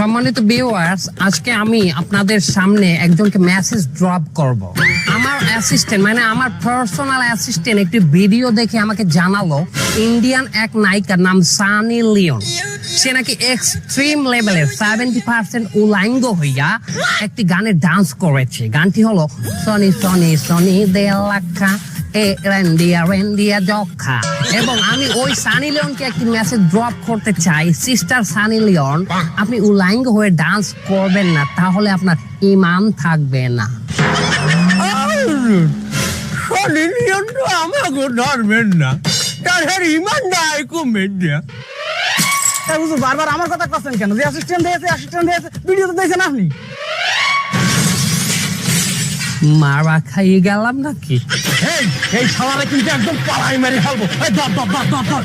সম্মানিত ভিউয়ার্স, আজকে আমি আপনাদের সামনে একজনকে মেসেজ ড্রপ করব। আমার অ্যাসিস্ট্যান্ট মানে আমার পার্সোনাল অ্যাসিস্ট্যান্ট একটি ভিডিও দেখে আমাকে জানালো ইন্ডিয়ান এক নায়িকার নাম সানি লিওন, সে নাকি এক্সট্রিম লেভেলের 70% উলাঙ্গ হইয়া একটি গানে ডান্স করেছে। গানটি হলো সনি সনি সনি দে লাখা এ রেন্ডিয়া রেন্ডিয়া জখা। এবং আমি ওই সানি লিওনকে একটি মেসেজ ড্রপ করতে চাই, সিস্টার সানি লিওন, আপনি উলাঙ্গ হয়ে ডান্স করবেন না, তাহলে আপনার ঈমান থাকবে না। সানি লিওন তো আমাকে ধরবেন না, তাদের ঈমান নাই কমে দিয়া। হুজুর বারবার আমার কথা করছেন কেন? যে অ্যাসিস্ট্যান্ট দিয়েছে ভিডিও তো দেখছেন আপনি। মারা খাইয়ে গেলাম নাকি? এই শালারে কিন্তু একদম পালাই মেরে ফেলবো। এই ধর ধর ধর ধর ধর।